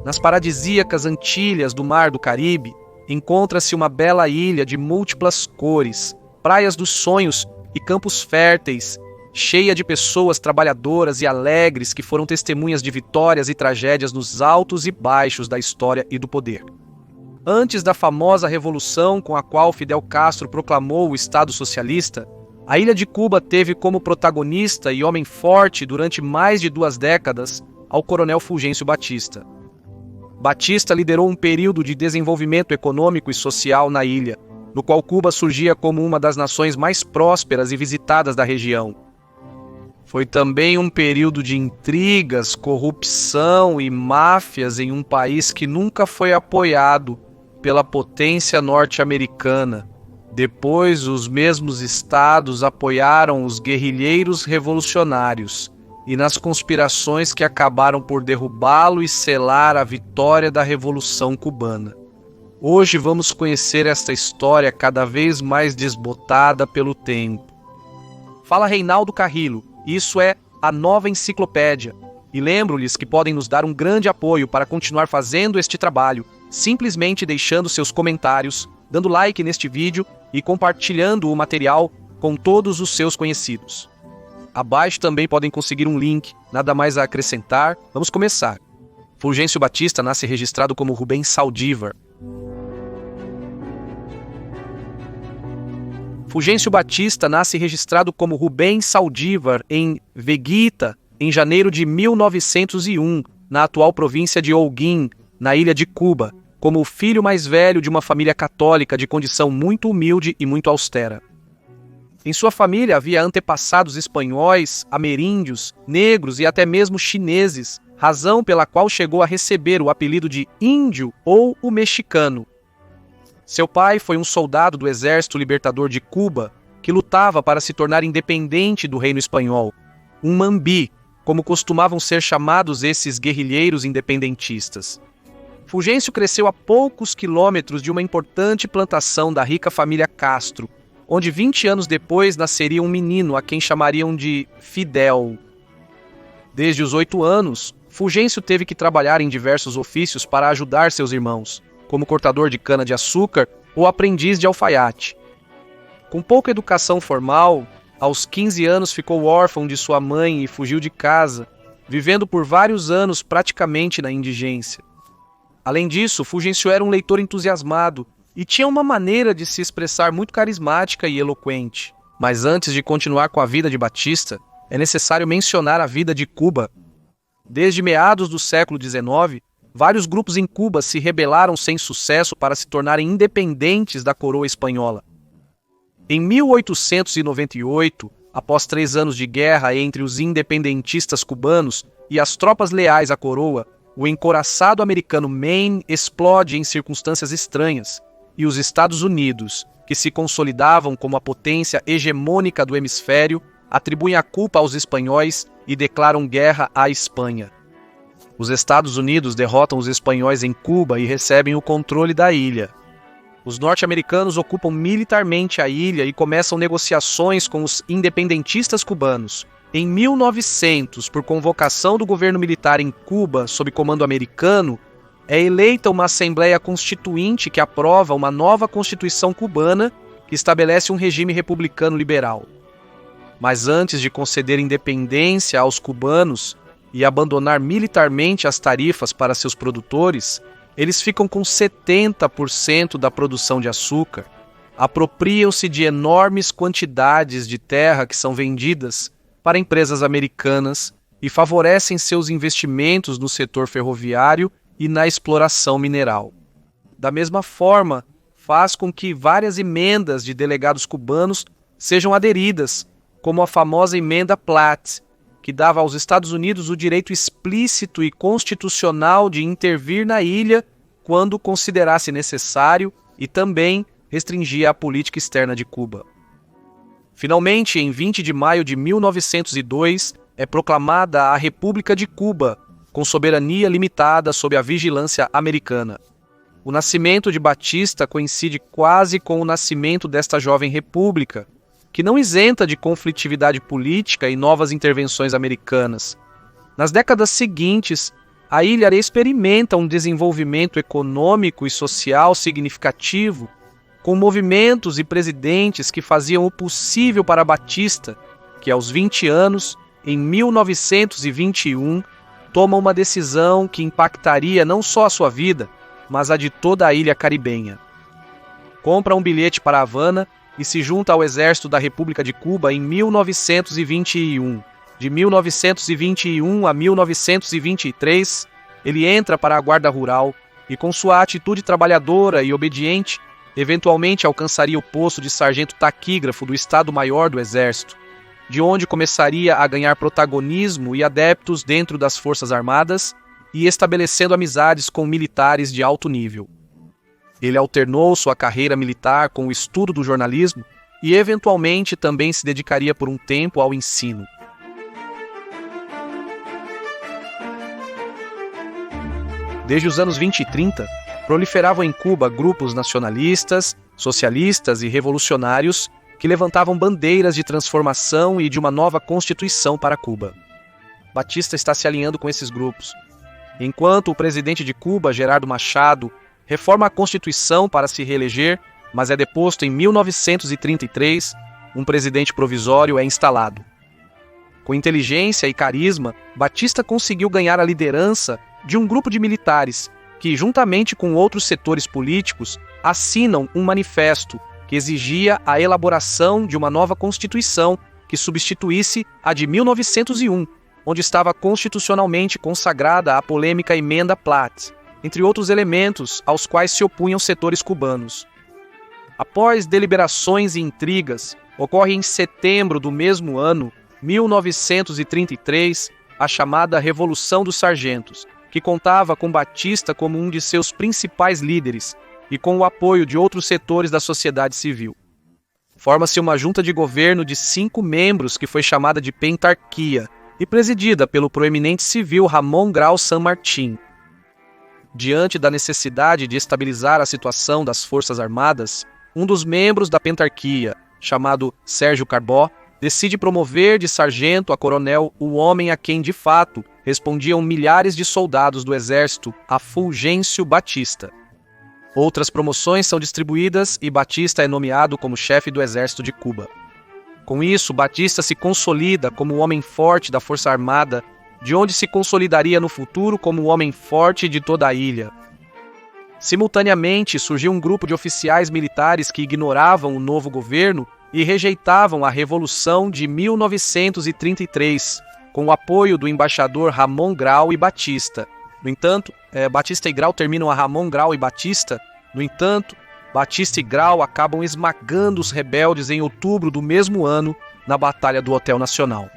Nas paradisíacas Antilhas do Mar do Caribe, encontra-se uma bela ilha de múltiplas cores, praias dos sonhos e campos férteis, cheia de pessoas trabalhadoras e alegres que foram testemunhas de vitórias e tragédias nos altos e baixos da história e do poder. Antes da famosa revolução com a qual Fidel Castro proclamou o Estado Socialista, a ilha de Cuba teve como protagonista e homem forte durante mais de 2 décadas ao coronel Fulgêncio Batista. Batista liderou um período de desenvolvimento econômico e social na ilha, no qual Cuba surgia como uma das nações mais prósperas e visitadas da região. Foi também um período de intrigas, corrupção e máfias em um país que nunca foi apoiado pela potência norte-americana. Depois, os mesmos estados apoiaram os guerrilheiros revolucionários e nas conspirações que acabaram por derrubá-lo e selar a vitória da Revolução Cubana. Hoje vamos conhecer esta história cada vez mais desbotada pelo tempo. Fala Reinaldo Carrillo, isso é a Nova Enciclopédia. E lembro-lhes que podem nos dar um grande apoio para continuar fazendo este trabalho, simplesmente deixando seus comentários, dando like neste vídeo e compartilhando o material com todos os seus conhecidos. Abaixo também podem conseguir um link, nada mais a acrescentar. Vamos começar. Fulgêncio Batista nasce registrado como Rubens Saldívar. Fulgêncio Batista nasce registrado como Rubens Saldívar em Veguita, em janeiro de 1901, na atual província de Holguín, na ilha de Cuba, como o filho mais velho de uma família católica de condição muito humilde e muito austera. Em sua família havia antepassados espanhóis, ameríndios, negros e até mesmo chineses, razão pela qual chegou a receber o apelido de índio ou o mexicano. Seu pai foi um soldado do Exército Libertador de Cuba que lutava para se tornar independente do reino espanhol, um mambi, como costumavam ser chamados esses guerrilheiros independentistas. Fulgêncio cresceu a poucos quilômetros de uma importante plantação da rica família Castro, onde 20 anos depois nasceria um menino a quem chamariam de Fidel. Desde os 8 anos, Fulgêncio teve que trabalhar em diversos ofícios para ajudar seus irmãos, como cortador de cana-de-açúcar ou aprendiz de alfaiate. Com pouca educação formal, aos 15 anos ficou órfão de sua mãe e fugiu de casa, vivendo por vários anos praticamente na indigência. Além disso, Fulgêncio era um leitor entusiasmado e tinha uma maneira de se expressar muito carismática e eloquente. Mas antes de continuar com a vida de Batista, é necessário mencionar a vida de Cuba. Desde meados do século XIX, vários grupos em Cuba se rebelaram sem sucesso para se tornarem independentes da coroa espanhola. Em 1898, após 3 anos de guerra entre os independentistas cubanos e as tropas leais à coroa, o encouraçado americano Maine explode em circunstâncias estranhas, e os Estados Unidos, que se consolidavam como a potência hegemônica do hemisfério, atribuem a culpa aos espanhóis e declaram guerra à Espanha. Os Estados Unidos derrotam os espanhóis em Cuba e recebem o controle da ilha. Os norte-americanos ocupam militarmente a ilha e começam negociações com os independentistas cubanos. Em 1900, por convocação do governo militar em Cuba sob comando americano, é eleita uma Assembleia Constituinte que aprova uma nova Constituição cubana que estabelece um regime republicano liberal. Mas antes de conceder independência aos cubanos e abandonar militarmente as tarifas para seus produtores, eles ficam com 70% da produção de açúcar, apropriam-se de enormes quantidades de terra que são vendidas para empresas americanas e favorecem seus investimentos no setor ferroviário e na exploração mineral. Da mesma forma, faz com que várias emendas de delegados cubanos sejam aderidas, como a famosa emenda Platt, que dava aos Estados Unidos o direito explícito e constitucional de intervir na ilha quando considerasse necessário e também restringia a política externa de Cuba. Finalmente, em 20 de maio de 1902, é proclamada a República de Cuba, com soberania limitada sob a vigilância americana. O nascimento de Batista coincide quase com o nascimento desta jovem república, que não isenta de conflitividade política e novas intervenções americanas. Nas décadas seguintes, a ilha experimenta um desenvolvimento econômico e social significativo, com movimentos e presidentes que faziam o possível para Batista, que aos 20 anos, em 1921, toma uma decisão que impactaria não só a sua vida, mas a de toda a ilha caribenha. Compra um bilhete para Havana e se junta ao exército da República de Cuba em 1921. De 1921 a 1923, ele entra para a Guarda Rural e, com sua atitude trabalhadora e obediente, eventualmente alcançaria o posto de sargento taquígrafo do Estado-Maior do Exército, de onde começaria a ganhar protagonismo e adeptos dentro das Forças Armadas e estabelecendo amizades com militares de alto nível. Ele alternou sua carreira militar com o estudo do jornalismo e, eventualmente, também se dedicaria por um tempo ao ensino. Desde os anos 20 e 30, proliferavam em Cuba grupos nacionalistas, socialistas e revolucionários que levantavam bandeiras de transformação e de uma nova constituição para Cuba. Batista está se alinhando com esses grupos. Enquanto o presidente de Cuba, Gerardo Machado, reforma a Constituição para se reeleger, mas é deposto em 1933, um presidente provisório é instalado. Com inteligência e carisma, Batista conseguiu ganhar a liderança de um grupo de militares que, juntamente com outros setores políticos, assinam um manifesto que exigia a elaboração de uma nova Constituição que substituísse a de 1901, onde estava constitucionalmente consagrada a polêmica Emenda Platt, entre outros elementos aos quais se opunham setores cubanos. Após deliberações e intrigas, ocorre em setembro do mesmo ano, 1933, a chamada Revolução dos Sargentos, que contava com Batista como um de seus principais líderes e com o apoio de outros setores da sociedade civil. Forma-se uma junta de governo de 5 membros que foi chamada de Pentarquia e presidida pelo proeminente civil Ramón Grau San Martín. Diante da necessidade de estabilizar a situação das Forças Armadas, um dos membros da Pentarquia, chamado Sérgio Carbó, decide promover de sargento a coronel o homem a quem, de fato, respondiam milhares de soldados do exército, a Fulgêncio Batista. Outras promoções são distribuídas e Batista é nomeado como chefe do exército de Cuba. Com isso, Batista se consolida como o homem forte da Força Armada, de onde se consolidaria no futuro como o homem forte de toda a ilha. Simultaneamente, surgiu um grupo de oficiais militares que ignoravam o novo governo e rejeitavam a Revolução de 1933, com o apoio do embaixador Ramón Grau e Batista. No entanto, Batista e Grau terminam a Ramón Grau e Batista. No entanto, Batista e Grau acabam esmagando os rebeldes em outubro do mesmo ano, na Batalha do Hotel Nacional.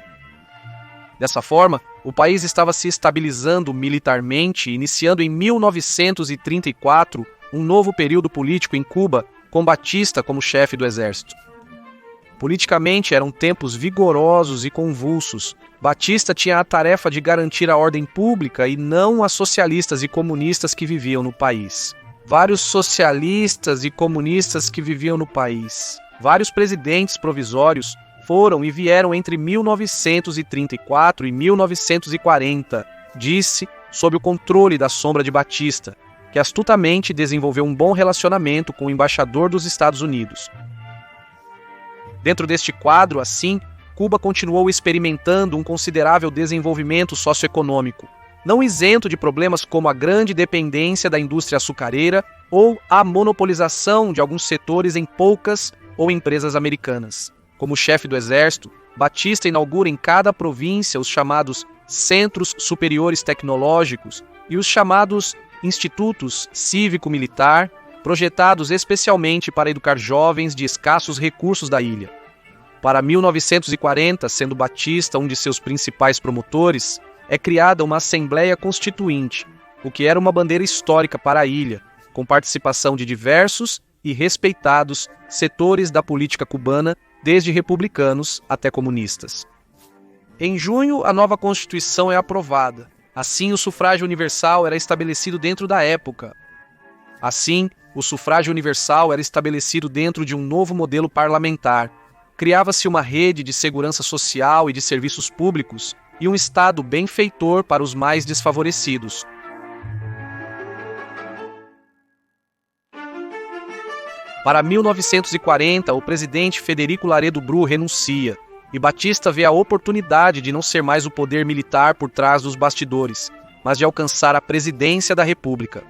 Dessa forma, o país estava se estabilizando militarmente, iniciando em 1934 um novo período político em Cuba, com Batista como chefe do exército. Politicamente eram tempos vigorosos e convulsos. Batista tinha a tarefa de garantir a ordem pública e não a socialistas e comunistas que viviam no país. Vários socialistas e comunistas que viviam no país. Vários presidentes provisórios foram e vieram entre 1934 e 1940, disse, sob o controle da sombra de Batista, que astutamente desenvolveu um bom relacionamento com o embaixador dos Estados Unidos. Dentro deste quadro, assim, Cuba continuou experimentando um considerável desenvolvimento socioeconômico, não isento de problemas como a grande dependência da indústria açucareira ou a monopolização de alguns setores em poucas ou empresas americanas. Como chefe do exército, Batista inaugura em cada província os chamados Centros Superiores Tecnológicos e os chamados Institutos Cívico-Militar, projetados especialmente para educar jovens de escassos recursos da ilha. Para 1940, sendo Batista um de seus principais promotores, é criada uma Assembleia Constituinte, o que era uma bandeira histórica para a ilha, com participação de diversos e respeitados setores da política cubana, desde republicanos até comunistas. Em junho, a nova Constituição é aprovada. Assim, o sufrágio universal era estabelecido dentro da época. Assim, o sufrágio universal era estabelecido dentro de um novo modelo parlamentar. Criava-se uma rede de segurança social e de serviços públicos, e um Estado benfeitor para os mais desfavorecidos. Para 1940, o presidente Federico Laredo Bru renuncia, e Batista vê a oportunidade de não ser mais o poder militar por trás dos bastidores, mas de alcançar a presidência da República.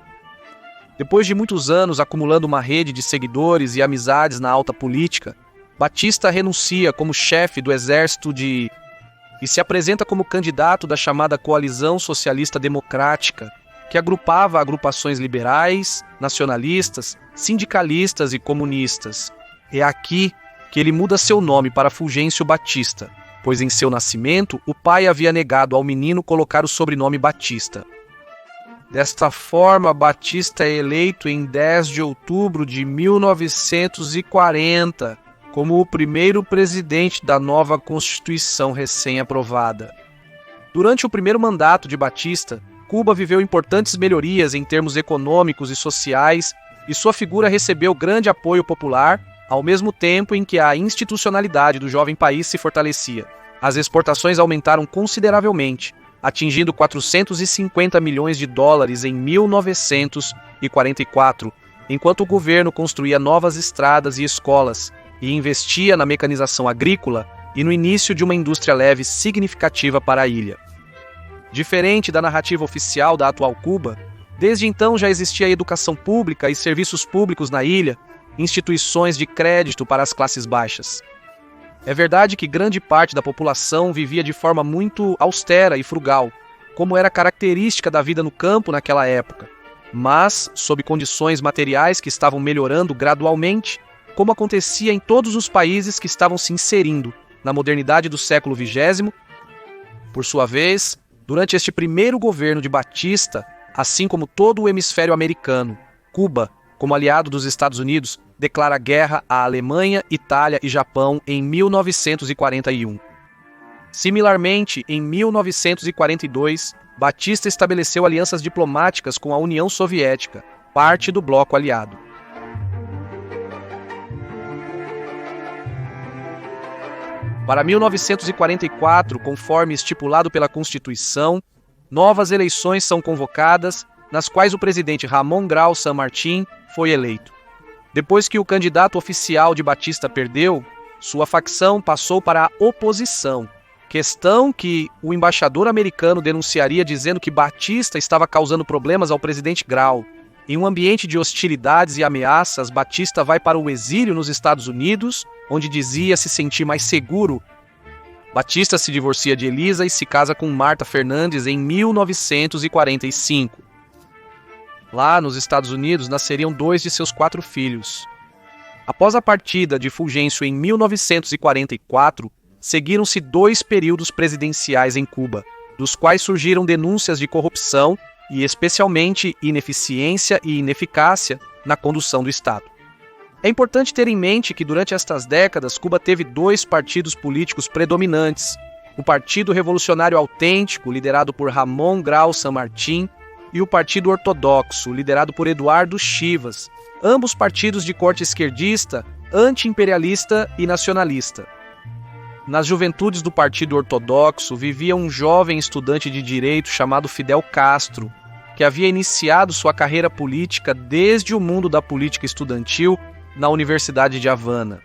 Depois de muitos anos acumulando uma rede de seguidores e amizades na alta política, Batista renuncia como chefe do exército e se apresenta como candidato da chamada Coalizão Socialista Democrática, que agrupava agrupações liberais, nacionalistas, sindicalistas e comunistas. É aqui que ele muda seu nome para Fulgêncio Batista, pois em seu nascimento o pai havia negado ao menino colocar o sobrenome Batista. Desta forma, Batista é eleito em 10 de outubro de 1940 como o primeiro presidente da nova Constituição recém-aprovada. Durante o primeiro mandato de Batista, Cuba viveu importantes melhorias em termos econômicos e sociais, e sua figura recebeu grande apoio popular, ao mesmo tempo em que a institucionalidade do jovem país se fortalecia. As exportações aumentaram consideravelmente, atingindo 450 milhões de dólares em 1944, enquanto o governo construía novas estradas e escolas e investia na mecanização agrícola e no início de uma indústria leve significativa para a ilha. Diferente da narrativa oficial da atual Cuba, desde então já existia educação pública e serviços públicos na ilha, instituições de crédito para as classes baixas. É verdade que grande parte da população vivia de forma muito austera e frugal, como era característica da vida no campo naquela época, mas sob condições materiais que estavam melhorando gradualmente, como acontecia em todos os países que estavam se inserindo na modernidade do século XX. Por sua vez, durante este primeiro governo de Batista, assim como todo o hemisfério americano, Cuba, como aliado dos Estados Unidos, declara guerra à Alemanha, Itália e Japão em 1941. Similarmente, em 1942, Batista estabeleceu alianças diplomáticas com a União Soviética, parte do bloco aliado. Para 1944, conforme estipulado pela Constituição, novas eleições são convocadas, nas quais o presidente Ramón Grau San Martín foi eleito. Depois que o candidato oficial de Batista perdeu, sua facção passou para a oposição, questão que o embaixador americano denunciaria dizendo que Batista estava causando problemas ao presidente Grau. Em um ambiente de hostilidades e ameaças, Batista vai para o exílio nos Estados Unidos, onde dizia se sentir mais seguro. Batista se divorcia de Elisa e se casa com Marta Fernandes em 1945. Lá nos Estados Unidos nasceriam 2 de seus 4 filhos. Após a partida de Fulgêncio em 1944, seguiram-se 2 períodos presidenciais em Cuba, dos quais surgiram denúncias de corrupção e especialmente ineficiência e ineficácia na condução do Estado. É importante ter em mente que durante estas décadas Cuba teve 2 partidos políticos predominantes, o Partido Revolucionário Autêntico, liderado por Ramón Grau San Martín, e o Partido Ortodoxo, liderado por Eduardo Chivas, ambos partidos de corte esquerdista, anti-imperialista e nacionalista. Nas juventudes do Partido Ortodoxo vivia um jovem estudante de direito chamado Fidel Castro, que havia iniciado sua carreira política desde o mundo da política estudantil na Universidade de Havana.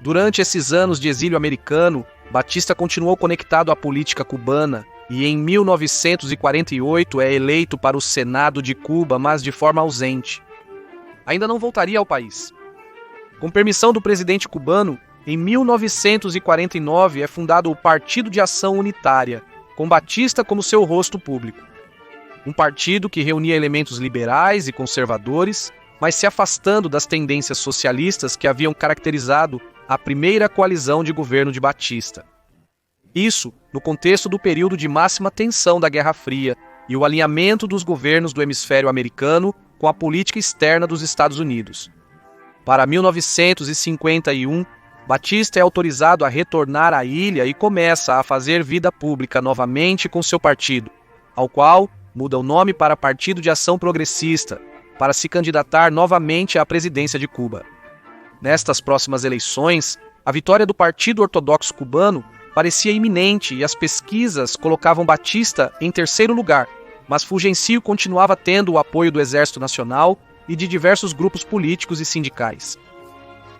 Durante esses anos de exílio americano, Batista continuou conectado à política cubana e em 1948 é eleito para o Senado de Cuba, mas de forma ausente. Ainda não voltaria ao país. Com permissão do presidente cubano, em 1949 é fundado o Partido de Ação Unitária, com Batista como seu rosto público. Um partido que reunia elementos liberais e conservadores, mas se afastando das tendências socialistas que haviam caracterizado a primeira coalizão de governo de Batista. Isso no contexto do período de máxima tensão da Guerra Fria e o alinhamento dos governos do hemisfério americano com a política externa dos Estados Unidos. Para 1951, Batista é autorizado a retornar à ilha e começa a fazer vida pública novamente com seu partido, ao qual muda o nome para Partido de Ação Progressista, para se candidatar novamente à presidência de Cuba. Nestas próximas eleições, a vitória do Partido Ortodoxo Cubano parecia iminente e as pesquisas colocavam Batista em terceiro lugar, mas Fulgencio continuava tendo o apoio do Exército Nacional e de diversos grupos políticos e sindicais.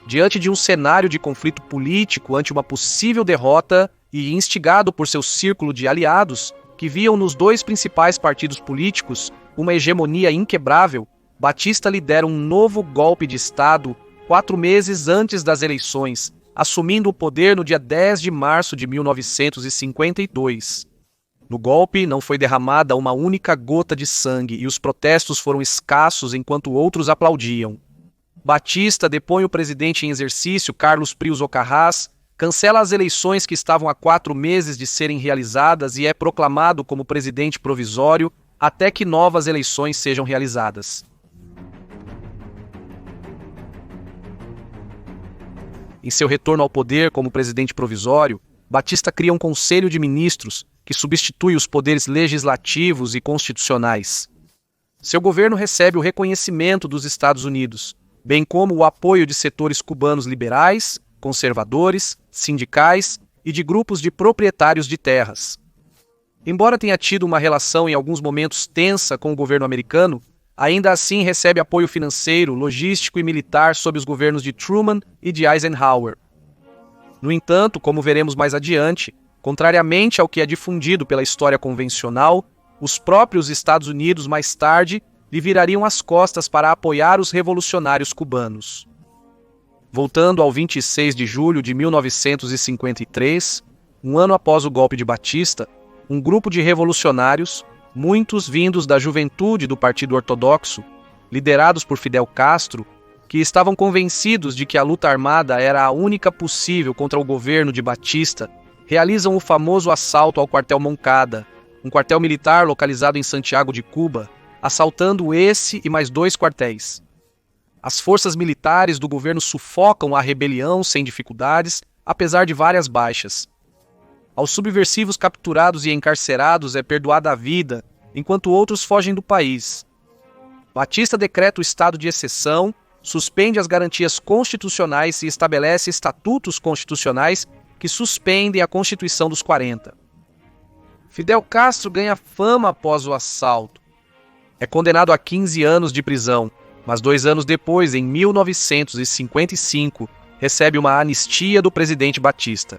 Diante de um cenário de conflito político ante uma possível derrota e instigado por seu círculo de aliados, que viam nos dois principais partidos políticos uma hegemonia inquebrável, Batista lidera um novo golpe de Estado 4 meses antes das eleições, assumindo o poder no dia 10 de março de 1952. No golpe, não foi derramada uma única gota de sangue e os protestos foram escassos enquanto outros aplaudiam. Batista depõe o presidente em exercício, Carlos Príos Ocarrás, cancela as eleições que estavam há 4 meses de serem realizadas e é proclamado como presidente provisório até que novas eleições sejam realizadas. Em seu retorno ao poder como presidente provisório, Batista cria um conselho de ministros que substitui os poderes legislativos e constitucionais. Seu governo recebe o reconhecimento dos Estados Unidos, bem como o apoio de setores cubanos liberais, conservadores, sindicais e de grupos de proprietários de terras. Embora tenha tido uma relação em alguns momentos tensa com o governo americano, ainda assim recebe apoio financeiro, logístico e militar sob os governos de Truman e de Eisenhower. No entanto, como veremos mais adiante, contrariamente ao que é difundido pela história convencional, os próprios Estados Unidos mais tarde lhe virariam as costas para apoiar os revolucionários cubanos. Voltando ao 26 de julho de 1953, um ano após o golpe de Batista, um grupo de revolucionários, muitos vindos da juventude do Partido Ortodoxo, liderados por Fidel Castro, que estavam convencidos de que a luta armada era a única possível contra o governo de Batista, realizam o famoso assalto ao quartel Moncada, um quartel militar localizado em Santiago de Cuba, assaltando esse e mais 2 quartéis. As forças militares do governo sufocam a rebelião sem dificuldades, apesar de várias baixas. Aos subversivos capturados e encarcerados é perdoada a vida, enquanto outros fogem do país. Batista decreta o estado de exceção, suspende as garantias constitucionais e estabelece estatutos constitucionais que suspendem a Constituição dos 40. Fidel Castro ganha fama após o assalto. É condenado a 15 anos de prisão, mas 2 anos depois, em 1955, recebe uma anistia do presidente Batista.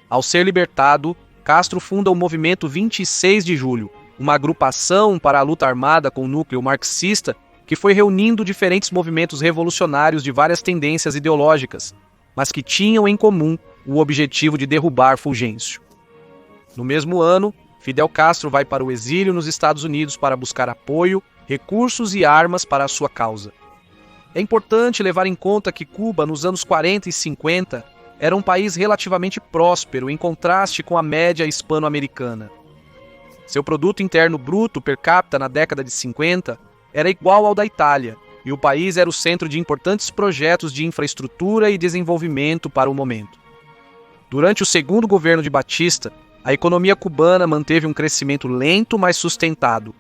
Ao ser libertado, Castro funda o Movimento 26 de Julho, uma agrupação para a luta armada com núcleo marxista que foi reunindo diferentes movimentos revolucionários de várias tendências ideológicas, mas que tinham em comum o objetivo de derrubar Fulgêncio. No mesmo ano, Fidel Castro vai para o exílio nos Estados Unidos para buscar apoio, recursos e armas para a sua causa. É importante levar em conta que Cuba, nos anos 40 e 50, era um país relativamente próspero em contraste com a média hispano-americana. Seu produto interno bruto per capita na década de 50 era igual ao da Itália, e o país era o centro de importantes projetos de infraestrutura e desenvolvimento para o momento. Durante o segundo governo de Batista, a economia cubana manteve um crescimento lento, mas sustentado.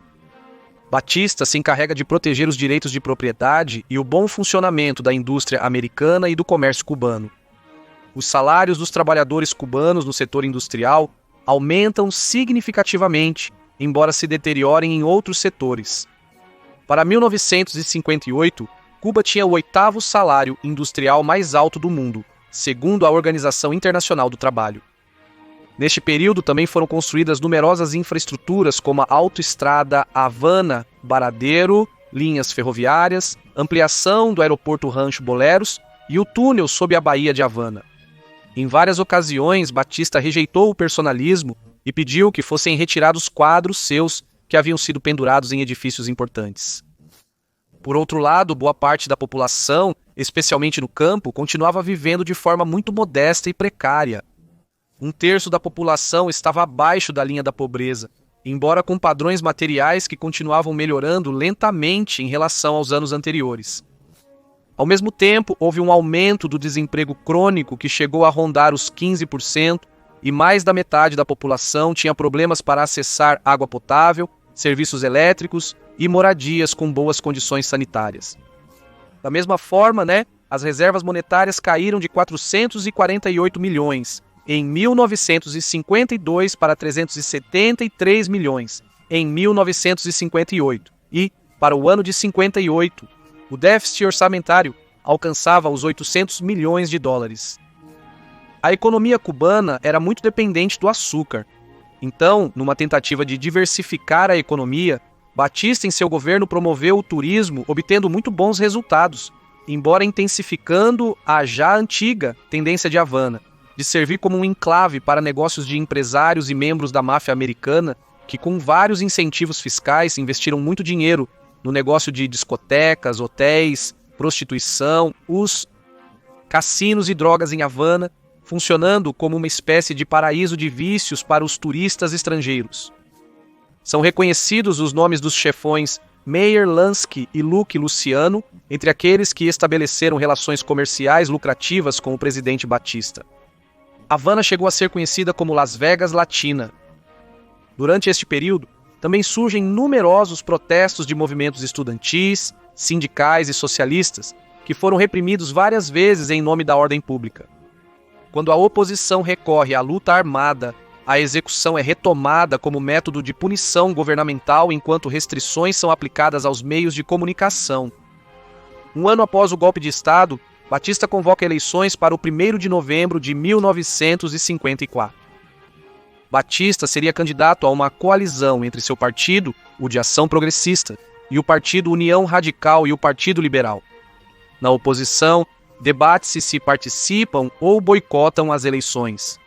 Batista se encarrega de proteger os direitos de propriedade e o bom funcionamento da indústria americana e do comércio cubano. Os salários dos trabalhadores cubanos no setor industrial aumentam significativamente, embora se deteriorem em outros setores. Para 1958, Cuba tinha o 8º salário industrial mais alto do mundo, segundo a Organização Internacional do Trabalho. Neste período também foram construídas numerosas infraestruturas como a autoestrada Havana-Baradero, linhas ferroviárias, ampliação do aeroporto Rancho Boleros e o túnel sob a Baía de Havana. Em várias ocasiões, Batista rejeitou o personalismo e pediu que fossem retirados quadros seus que haviam sido pendurados em edifícios importantes. Por outro lado, boa parte da população, especialmente no campo, continuava vivendo de forma muito modesta e precária. 1/3 da população estava abaixo da linha da pobreza, embora com padrões materiais que continuavam melhorando lentamente em relação aos anos anteriores. Ao mesmo tempo, houve um aumento do desemprego crônico que chegou a rondar os 15% e mais da metade da população tinha problemas para acessar água potável, serviços elétricos e moradias com boas condições sanitárias. Da mesma forma, as reservas monetárias caíram de 448 milhões em 1952 para 373 milhões em 1958 e, para o ano de 58, o déficit orçamentário alcançava os 800 milhões de dólares. A economia cubana era muito dependente do açúcar. Então, numa tentativa de diversificar a economia, Batista em seu governo promoveu o turismo, obtendo muito bons resultados, embora intensificando a já antiga tendência de Havana, de servir como um enclave para negócios de empresários e membros da máfia americana que, com vários incentivos fiscais, investiram muito dinheiro no negócio de discotecas, hotéis, prostituição, os cassinos e drogas em Havana, funcionando como uma espécie de paraíso de vícios para os turistas estrangeiros. São reconhecidos os nomes dos chefões Meyer Lansky e Luke Luciano, entre aqueles que estabeleceram relações comerciais lucrativas com o presidente Batista. Havana chegou a ser conhecida como Las Vegas Latina. Durante este período, também surgem numerosos protestos de movimentos estudantis, sindicais e socialistas, que foram reprimidos várias vezes em nome da ordem pública. Quando a oposição recorre à luta armada, a execução é retomada como método de punição governamental enquanto restrições são aplicadas aos meios de comunicação. Um ano após o golpe de Estado, Batista convoca eleições para o 1º de novembro de 1954. Batista seria candidato a uma coalizão entre seu partido, o de Ação Progressista, e o Partido União Radical e o Partido Liberal. Na oposição, debate-se se participam ou boicotam as eleições.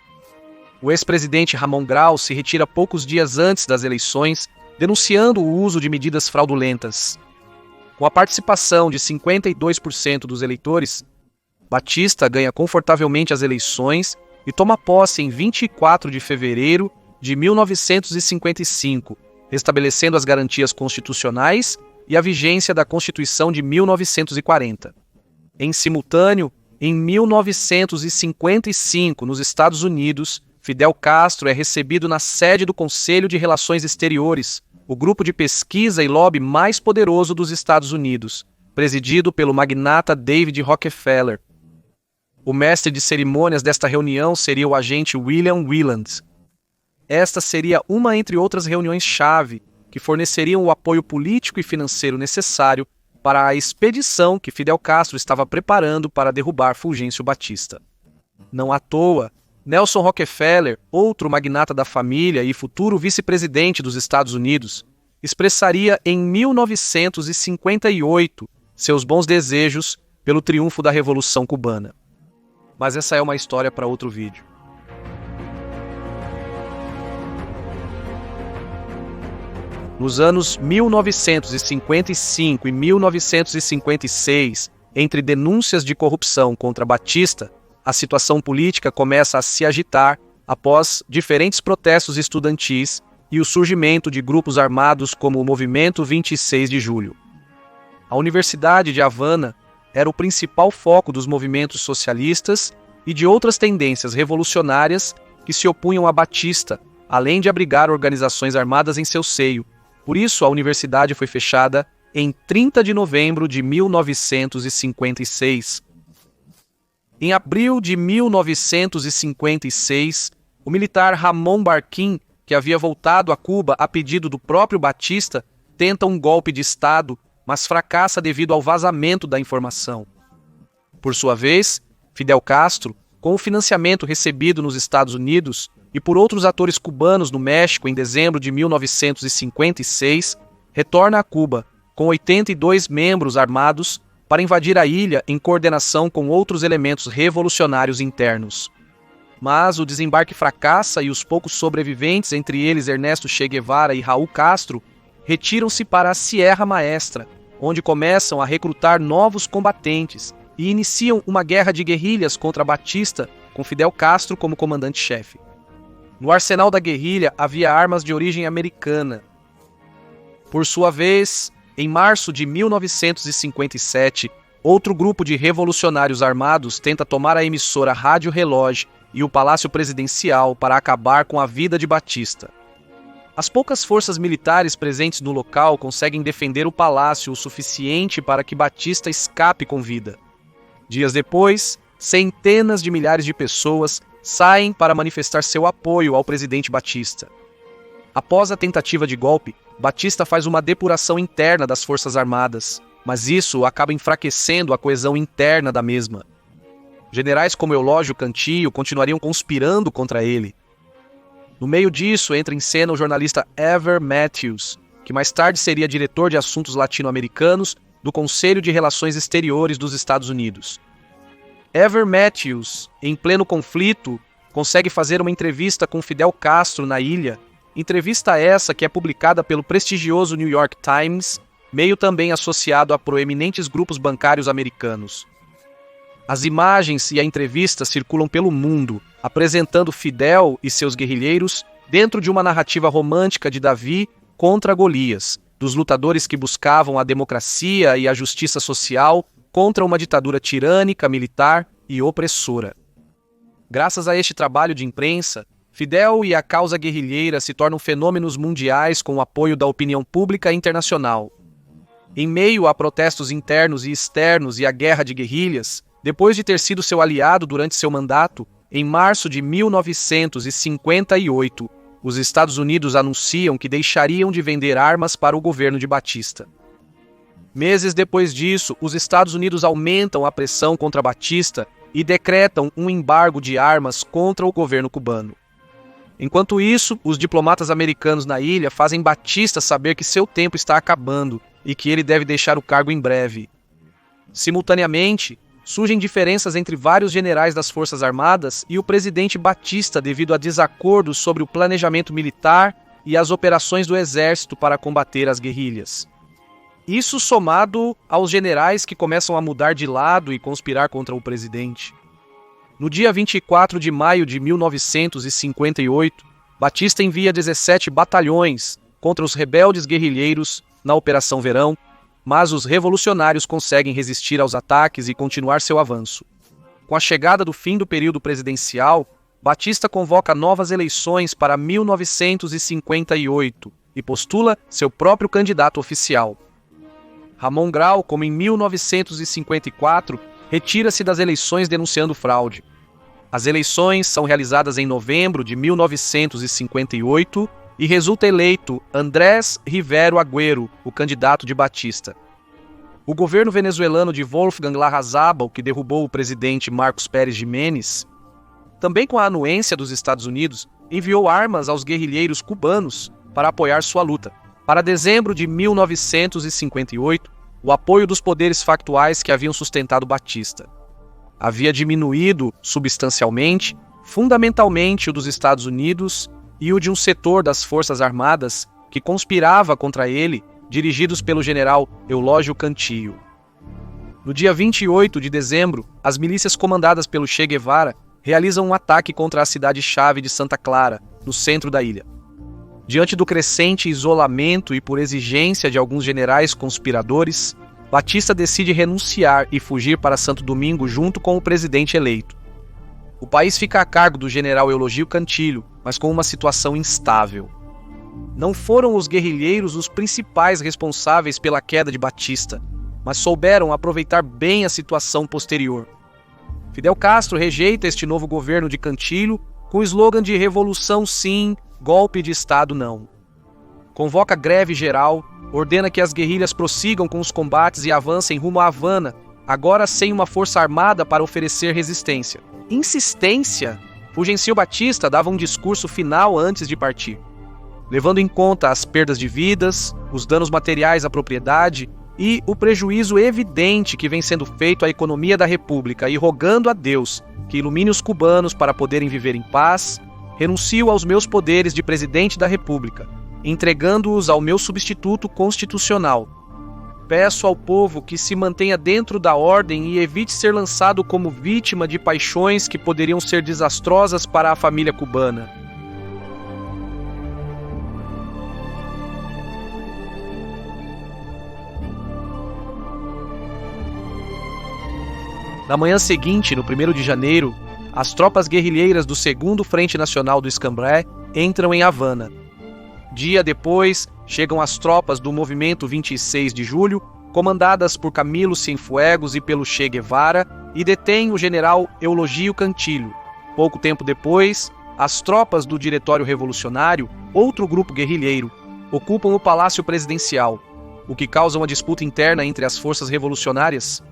O ex-presidente Ramon Grau se retira poucos dias antes das eleições, denunciando o uso de medidas fraudulentas. Com a participação de 52% dos eleitores, Batista ganha confortavelmente as eleições e toma posse em 24 de fevereiro de 1955, restabelecendo as garantias constitucionais e a vigência da Constituição de 1940. Em simultâneo, em 1955, nos Estados Unidos, Fidel Castro é recebido na sede do Conselho de Relações Exteriores, o grupo de pesquisa e lobby mais poderoso dos Estados Unidos, presidido pelo magnata David Rockefeller. O mestre de cerimônias desta reunião seria o agente William Wieland. Esta seria uma entre outras reuniões-chave que forneceriam o apoio político e financeiro necessário para a expedição que Fidel Castro estava preparando para derrubar Fulgêncio Batista. Não à toa, Nelson Rockefeller, outro magnata da família e futuro vice-presidente dos Estados Unidos, expressaria em 1958 seus bons desejos pelo triunfo da Revolução Cubana. Mas essa é uma história para outro vídeo. Nos anos 1955 e 1956, entre denúncias de corrupção contra Batista, a situação política começa a se agitar após diferentes protestos estudantis e o surgimento de grupos armados como o Movimento 26 de Julho. A Universidade de Havana era o principal foco dos movimentos socialistas e de outras tendências revolucionárias que se opunham a Batista, além de abrigar organizações armadas em seu seio. Por isso, a universidade foi fechada em 30 de novembro de 1956. Em abril de 1956, o militar Ramon Barquín, que havia voltado a Cuba a pedido do próprio Batista, tenta um golpe de Estado, mas fracassa devido ao vazamento da informação. Por sua vez, Fidel Castro, com o financiamento recebido nos Estados Unidos e por outros atores cubanos no México em dezembro de 1956, retorna a Cuba com 82 membros armados para invadir a ilha em coordenação com outros elementos revolucionários internos. Mas o desembarque fracassa e os poucos sobreviventes, entre eles Ernesto Che Guevara e Raul Castro, retiram-se para a Sierra Maestra, onde começam a recrutar novos combatentes e iniciam uma guerra de guerrilhas contra Batista, com Fidel Castro como comandante-chefe. No arsenal da guerrilha havia armas de origem americana. Por sua vez, em março de 1957, outro grupo de revolucionários armados tenta tomar a emissora Rádio Relógio e o Palácio Presidencial para acabar com a vida de Batista. As poucas forças militares presentes no local conseguem defender o palácio o suficiente para que Batista escape com vida. Dias depois, centenas de milhares de pessoas saem para manifestar seu apoio ao presidente Batista. Após a tentativa de golpe, Batista faz uma depuração interna das Forças Armadas, mas isso acaba enfraquecendo a coesão interna da mesma. Generais como Eulógio Cantillo continuariam conspirando contra ele. No meio disso, entra em cena o jornalista Ever Matthews, que mais tarde seria diretor de assuntos latino-americanos do Conselho de Relações Exteriores dos Estados Unidos. Ever Matthews, em pleno conflito, consegue fazer uma entrevista com Fidel Castro na ilha, entrevista essa que é publicada pelo prestigioso New York Times, meio também associado a proeminentes grupos bancários americanos. As imagens e a entrevista circulam pelo mundo, apresentando Fidel e seus guerrilheiros dentro de uma narrativa romântica de Davi contra Golias, dos lutadores que buscavam a democracia e a justiça social contra uma ditadura tirânica, militar e opressora. Graças a este trabalho de imprensa, Fidel e a causa guerrilheira se tornam fenômenos mundiais com o apoio da opinião pública internacional. Em meio a protestos internos e externos e a guerra de guerrilhas, depois de ter sido seu aliado durante seu mandato, em março de 1958, os Estados Unidos anunciam que deixariam de vender armas para o governo de Batista. Meses depois disso, os Estados Unidos aumentam a pressão contra Batista e decretam um embargo de armas contra o governo cubano. Enquanto isso, os diplomatas americanos na ilha fazem Batista saber que seu tempo está acabando e que ele deve deixar o cargo em breve. Simultaneamente, surgem diferenças entre vários generais das Forças Armadas e o presidente Batista devido a desacordos sobre o planejamento militar e as operações do exército para combater as guerrilhas. Isso somado aos generais que começam a mudar de lado e conspirar contra o presidente. No dia 24 de maio de 1958, Batista envia 17 batalhões contra os rebeldes guerrilheiros na Operação Verão, mas os revolucionários conseguem resistir aos ataques e continuar seu avanço. Com a chegada do fim do período presidencial, Batista convoca novas eleições para 1958 e postula seu próprio candidato oficial. Ramon Grau, como em 1954, retira-se das eleições denunciando fraude. As eleições são realizadas em novembro de 1958 e resulta eleito Andrés Rivero Agüero, o candidato de Batista. O governo venezuelano de Wolfgang Larrazábal, que derrubou o presidente Marcos Pérez Jiménez, também com a anuência dos Estados Unidos, enviou armas aos guerrilheiros cubanos para apoiar sua luta. Para dezembro de 1958, o apoio dos poderes factuais que haviam sustentado Batista havia diminuído substancialmente, fundamentalmente o dos Estados Unidos e o de um setor das Forças Armadas que conspirava contra ele, dirigidos pelo general Eulógio Cantillo. No dia 28 de dezembro, as milícias comandadas pelo Che Guevara realizam um ataque contra a cidade-chave de Santa Clara, no centro da ilha. Diante do crescente isolamento e por exigência de alguns generais conspiradores, Batista decide renunciar e fugir para Santo Domingo junto com o presidente eleito. O país fica a cargo do general Eulógio Cantillo, mas com uma situação instável. Não foram os guerrilheiros os principais responsáveis pela queda de Batista, mas souberam aproveitar bem a situação posterior. Fidel Castro rejeita este novo governo de Cantillo com o slogan de revolução sim, golpe de Estado não. Convoca greve geral, ordena que as guerrilhas prossigam com os combates e avancem rumo a Havana, agora sem uma força armada para oferecer resistência. Insistência? Fulgencio Batista dava um discurso final antes de partir, levando em conta as perdas de vidas, os danos materiais à propriedade e o prejuízo evidente que vem sendo feito à economia da República e rogando a Deus que ilumine os cubanos para poderem viver em paz, renuncio aos meus poderes de presidente da República, entregando-os ao meu substituto constitucional. Peço ao povo que se mantenha dentro da ordem e evite ser lançado como vítima de paixões que poderiam ser desastrosas para a família cubana. Na manhã seguinte, no 1º de janeiro, as tropas guerrilheiras do 2º Frente Nacional do Escambré entram em Havana. Dia depois, chegam as tropas do Movimento 26 de Julho, comandadas por Camilo Cienfuegos e pelo Che Guevara, e detêm o general Eulógio Cantillo. Pouco tempo depois, as tropas do Diretório Revolucionário, outro grupo guerrilheiro, ocupam o Palácio Presidencial, o que causa uma disputa interna entre as forças revolucionárias.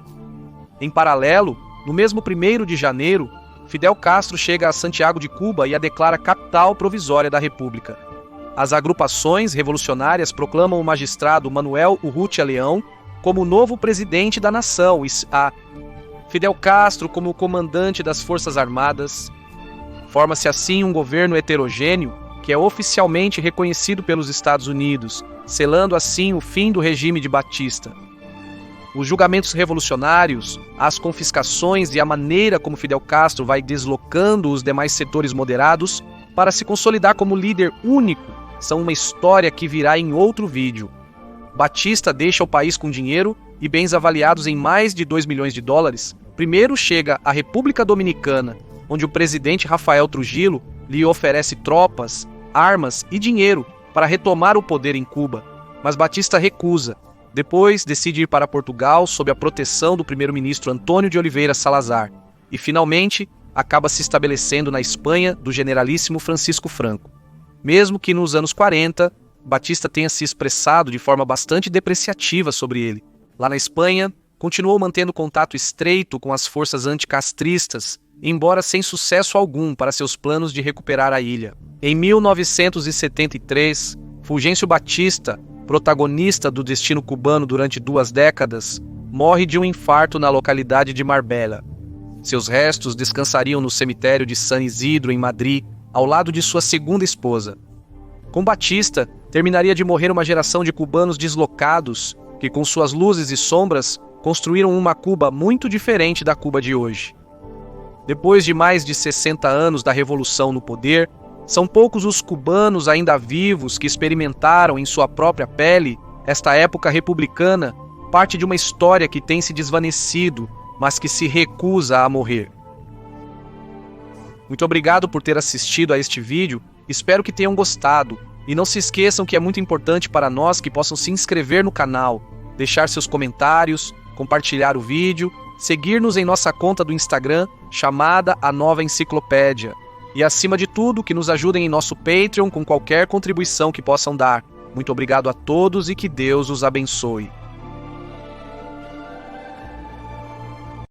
Em paralelo, no mesmo 1º de janeiro, Fidel Castro chega a Santiago de Cuba e a declara capital provisória da República. As agrupações revolucionárias proclamam o magistrado Manuel Urrutia Leão como o novo presidente da nação e a Fidel Castro como o comandante das Forças Armadas. Forma-se assim um governo heterogêneo que é oficialmente reconhecido pelos Estados Unidos, selando assim o fim do regime de Batista. Os julgamentos revolucionários, as confiscações e a maneira como Fidel Castro vai deslocando os demais setores moderados para se consolidar como líder único são uma história que virá em outro vídeo. Batista deixa o país com dinheiro e bens avaliados em mais de 2 milhões de dólares. Primeiro chega à República Dominicana, onde o presidente Rafael Trujillo lhe oferece tropas, armas e dinheiro para retomar o poder em Cuba, mas Batista recusa. Depois decide ir para Portugal sob a proteção do primeiro-ministro Antônio de Oliveira Salazar e, finalmente, acaba se estabelecendo na Espanha do generalíssimo Francisco Franco. Mesmo que nos anos 40, Batista tenha se expressado de forma bastante depreciativa sobre ele. Lá na Espanha, continuou mantendo contato estreito com as forças anticastristas, embora sem sucesso algum para seus planos de recuperar a ilha. Em 1973, Fulgêncio Batista, protagonista do destino cubano durante 2 décadas, morre de um infarto na localidade de Marbella. Seus restos descansariam no cemitério de San Isidro, em Madrid, ao lado de sua segunda esposa. Com Batista, terminaria de morrer uma geração de cubanos deslocados que, com suas luzes e sombras, construíram uma Cuba muito diferente da Cuba de hoje. Depois de mais de 60 anos da Revolução no poder, são poucos os cubanos ainda vivos que experimentaram em sua própria pele esta época republicana, parte de uma história que tem se desvanecido, mas que se recusa a morrer. Muito obrigado por ter assistido a este vídeo, espero que tenham gostado, e não se esqueçam que é muito importante para nós que possam se inscrever no canal, deixar seus comentários, compartilhar o vídeo, seguir-nos em nossa conta do Instagram, chamada A Nova Enciclopédia. E, acima de tudo, que nos ajudem em nosso Patreon com qualquer contribuição que possam dar. Muito obrigado a todos e que Deus os abençoe.